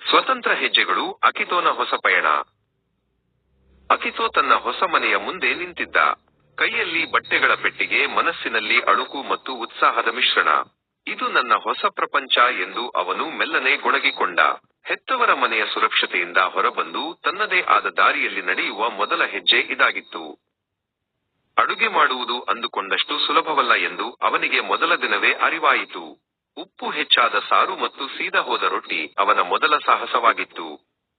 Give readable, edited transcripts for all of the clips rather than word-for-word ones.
ಸ್ವತಂತ್ರ ಹೆಜ್ಜೆಗಳು. ಅಕಿತೋನ ಹೊಸ ಪಯಣ. ಅಕಿತೋ ತನ್ನ ಹೊಸ ಮನೆಯ ಮುಂದೆ ನಿಂತಿದ್ದ. ಕೈಯಲ್ಲಿ ಬಟ್ಟೆಗಳ ಪೆಟ್ಟಿಗೆ, ಮನಸ್ಸಿನಲ್ಲಿ ಅಳುಕು ಮತ್ತು ಉತ್ಸಾಹದ ಮಿಶ್ರಣ. ಇದು ನನ್ನ ಹೊಸ ಪ್ರಪಂಚ ಎಂದು ಅವನು ಮೆಲ್ಲನೆ ಗೊಣಗಿಕೊಂಡ. ಹೆತ್ತವರ ಮನೆಯ ಸುರಕ್ಷತೆಯಿಂದ ಹೊರಬಂದು ತನ್ನದೇ ಆದ ದಾರಿಯಲ್ಲಿ ನಡೆಯುವ ಮೊದಲ ಹೆಜ್ಜೆ ಇದಾಗಿತ್ತು. ಅಡುಗೆ ಮಾಡುವುದು ಅಂದುಕೊಂಡಷ್ಟು ಸುಲಭವಲ್ಲ ಎಂದು ಅವನಿಗೆ ಮೊದಲ ದಿನವೇ ಅರಿವಾಯಿತು. ಉಪ್ಪು ಹೆಚ್ಚಾದ ಸಾರು ಮತ್ತು ಸೀದ ಹೋದ ರೊಟ್ಟಿ ಅವನ ಮೊದಲ ಸಾಹಸವಾಗಿತ್ತು.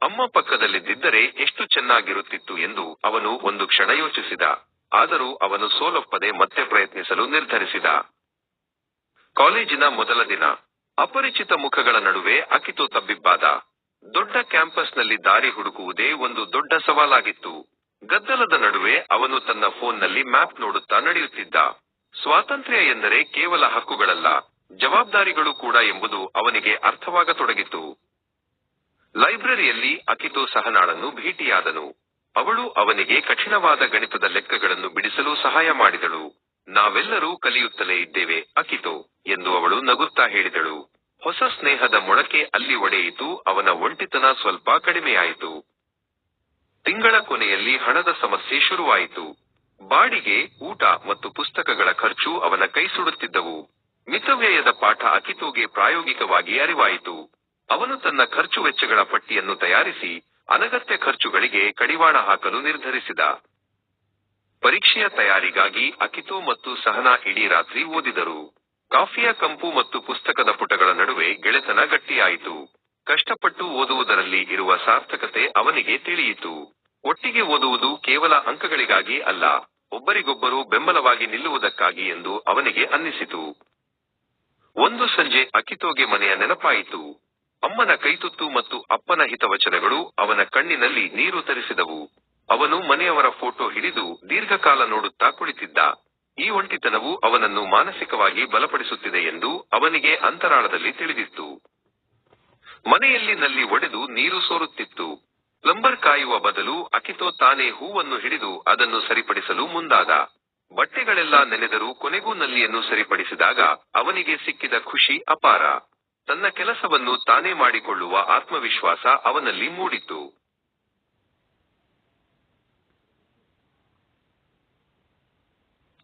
ಅಮ್ಮ ಪಕ್ಕದಲ್ಲಿದ್ದರೆ ಎಷ್ಟು ಚೆನ್ನಾಗಿರುತ್ತಿತ್ತು ಎಂದು ಅವನು ಒಂದು ಕ್ಷಣ ಯೋಚಿಸಿದ. ಆದರೂ ಅವನು ಸೋಲೊಪ್ಪದೆ ಮತ್ತೆ ಪ್ರಯತ್ನಿಸಲು ನಿರ್ಧರಿಸಿದ. ಕಾಲೇಜಿನ ಮೊದಲ ದಿನ. ಅಪರಿಚಿತ ಮುಖಗಳ ನಡುವೆ ಅಕಿತೋ ತಬ್ಬಿಬ್ಬಾದ. ದೊಡ್ಡ ಕ್ಯಾಂಪಸ್ನಲ್ಲಿ ದಾರಿ ಹುಡುಕುವುದೇ ಒಂದು ದೊಡ್ಡ ಸವಾಲಾಗಿತ್ತು. ಗದ್ದಲದ ನಡುವೆ ಅವನು ತನ್ನ ಫೋನ್ನಲ್ಲಿ ಮ್ಯಾಪ್ ನೋಡುತ್ತಾ ನಡೆಯುತ್ತಿದ್ದ. ಸ್ವಾತಂತ್ರ್ಯ ಎಂದರೆ ಕೇವಲ ಹಕ್ಕುಗಳಲ್ಲ, ಜವಾಬ್ದಾರಿಗಳು ಕೂಡ ಎಂಬುದು ಅವನಿಗೆ ಅರ್ಥವಾಗತೊಡಗಿತು. ಲೈಬ್ರರಿಯಲ್ಲಿ ಅಕಿತೋ ಸಹನಾಳನ್ನು ಭೇಟಿಯಾದನು. ಅವಳು ಅವನಿಗೆ ಕಠಿಣವಾದ ಗಣಿತದ ಲೆಕ್ಕಗಳನ್ನು ಬಿಡಿಸಲು ಸಹಾಯ ಮಾಡಿದಳು. ನಾವೆಲ್ಲರೂ ಕಲಿಯುತ್ತಲೇ ಇದ್ದೇವೆ ಅಕಿತೋ ಎಂದು ಅವಳು ನಗುತ್ತಾ ಹೇಳಿದಳು. ಹೊಸ ಸ್ನೇಹದ ಮೊಳಕೆ ಅಲ್ಲಿ ಒಡೆಯಿತು. ಅವನ ಒಂಟಿತನ ಸ್ವಲ್ಪ ಕಡಿಮೆಯಾಯಿತು. ತಿಂಗಳ ಕೊನೆಯಲ್ಲಿ ಹಣದ ಸಮಸ್ಯೆ ಶುರುವಾಯಿತು. ಬಾಡಿಗೆ, ಊಟ ಮತ್ತು ಪುಸ್ತಕಗಳ ಖರ್ಚು ಅವನ ಕೈ ಸುಡುತ್ತಿದ್ದವು. ಮಿತವ್ಯಯದ ಪಾಠ ಅಕಿತೋಗೆ ಪ್ರಾಯೋಗಿಕವಾಗಿ ಅರಿವಾಯಿತು. ಅವನು ತನ್ನ ಖರ್ಚು ವೆಚ್ಚಗಳ ಪಟ್ಟಿಯನ್ನು ತಯಾರಿಸಿ ಅನಗತ್ಯ ಖರ್ಚುಗಳಿಗೆ ಕಡಿವಾಣ ಹಾಕಲು ನಿರ್ಧರಿಸಿದ. ಪರೀಕ್ಷೆಯ ತಯಾರಿಗಾಗಿ ಅಕಿತೋ ಮತ್ತು ಸಹನಾ ಇಡೀ ರಾತ್ರಿ ಓದಿದರು. ಕಾಫಿಯ ಕಂಪು ಮತ್ತು ಪುಸ್ತಕದ ಪುಟಗಳ ನಡುವೆ ಗೆಳೆತನ ಗಟ್ಟಿಯಾಯಿತು. ಕಷ್ಟಪಟ್ಟು ಓದುವುದರಲ್ಲಿ ಇರುವ ಸಾರ್ಥಕತೆ ಅವನಿಗೆ ತಿಳಿಯಿತು. ಒಟ್ಟಿಗೆ ಓದುವುದು ಕೇವಲ ಅಂಕಗಳಿಗಾಗಿ ಅಲ್ಲ, ಒಬ್ಬರಿಗೊಬ್ಬರು ಬೆಂಬಲವಾಗಿ ನಿಲ್ಲುವುದಕ್ಕಾಗಿ ಎಂದು ಅವನಿಗೆ ಅನ್ನಿಸಿತು. ಒಂದು ಸಂಜೆ ಅಕಿತೋಗೆ ಮನೆಯ ನೆನಪಾಯಿತು. ಅಮ್ಮನ ಕೈತುತ್ತು ಮತ್ತು ಅಪ್ಪನ ಹಿತವಚನಗಳು ಅವನ ಕಣ್ಣಿನಲ್ಲಿ ನೀರು ತರಿಸಿದವು. ಅವನು ಮನೆಯವರ ಫೋಟೋ ಹಿಡಿದು ದೀರ್ಘಕಾಲ ನೋಡುತ್ತಾ ಕುಳಿತಿದ್ದ. ಈ ಒಂಟಿತನವು ಅವನನ್ನು ಮಾನಸಿಕವಾಗಿ ಬಲಪಡಿಸುತ್ತಿದೆ ಎಂದು ಅವನಿಗೆ ಅಂತರಾಳದಲ್ಲಿ ತಿಳಿದಿತ್ತು. ಮನೆಯಲ್ಲಿ ನಲ್ಲಿ ಒಡೆದು ನೀರು ಸೋರುತ್ತಿತ್ತು. ಪ್ಲಂಬರ್ ಕಾಯುವ ಬದಲು ಅಕಿತೋ ತಾನೇ ಹೂವನ್ನು ಹಿಡಿದು ಅದನ್ನು ಸರಿಪಡಿಸಲು ಮುಂದಾದ. ಬಟ್ಟೆಗಳೆಲ್ಲ ನೆನೆದರೂ ಕೊನೆಗೂ ನಲ್ಲಿಯನ್ನು ಸರಿಪಡಿಸಿದಾಗ ಅವನಿಗೆ ಸಿಕ್ಕಿದ ಖುಷಿ ಅಪಾರ. ತನ್ನ ಕೆಲಸವನ್ನು ತಾನೇ ಮಾಡಿಕೊಳ್ಳುವ ಆತ್ಮವಿಶ್ವಾಸ ಅವನಲ್ಲಿ ಮೂಡಿತು.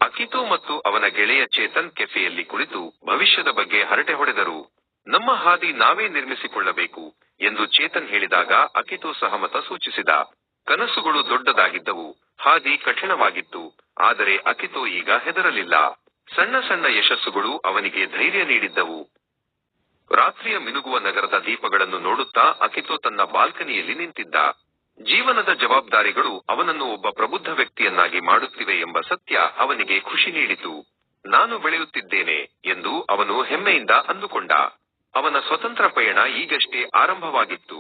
ಅಕಿತೋ ಮತ್ತು ಅವನ ಗೆಳೆಯ ಚೇತನ್ ಕೆಫೆಯಲ್ಲಿ ಕುಳಿತು ಭವಿಷ್ಯದ ಬಗ್ಗೆ ಹರಟೆ ಹೊಡೆದರು. ನಮ್ಮ ಹಾದಿ ನಾವೇ ನಿರ್ಮಿಸಿಕೊಳ್ಳಬೇಕು ಎಂದು ಚೇತನ್ ಹೇಳಿದಾಗ ಅಕಿತೋ ಸಹಮತ ಸೂಚಿಸಿದ. ಕನಸುಗಳು ದೊಡ್ಡದಾಗಿದ್ದವು, ಹಾದಿ ಕಠಿಣವಾಗಿತ್ತು. ಆದರೆ ಅಕಿತೋ ಈಗ ಹೆದರಲಿಲ್ಲ. ಸಣ್ಣ ಸಣ್ಣ ಯಶಸ್ಸುಗಳು ಅವನಿಗೆ ಧೈರ್ಯ ನೀಡಿದ್ದವು. ರಾತ್ರಿಯ ಮಿನುಗುವ ನಗರದ ದೀಪಗಳನ್ನು ನೋಡುತ್ತಾ ಅಕಿತೋ ತನ್ನ ಬಾಲ್ಕನಿಯಲ್ಲಿ ನಿಂತಿದ್ದ. ಜೀವನದ ಜವಾಬ್ದಾರಿಗಳು ಅವನನ್ನು ಒಬ್ಬ ಪ್ರಬುದ್ಧ ವ್ಯಕ್ತಿಯನ್ನಾಗಿ ಮಾಡುತ್ತಿವೆ ಎಂಬ ಸತ್ಯ ಅವನಿಗೆ ಖುಷಿ ನೀಡಿತು. ನಾನು ಬೆಳೆಯುತ್ತಿದ್ದೇನೆ ಎಂದು ಅವನು ಹೆಮ್ಮೆಯಿಂದ ಅಂದುಕೊಂಡ. ಅವನ ಸ್ವತಂತ್ರ ಪಯಣ ಈಗಷ್ಟೇ ಆರಂಭವಾಗಿತ್ತು.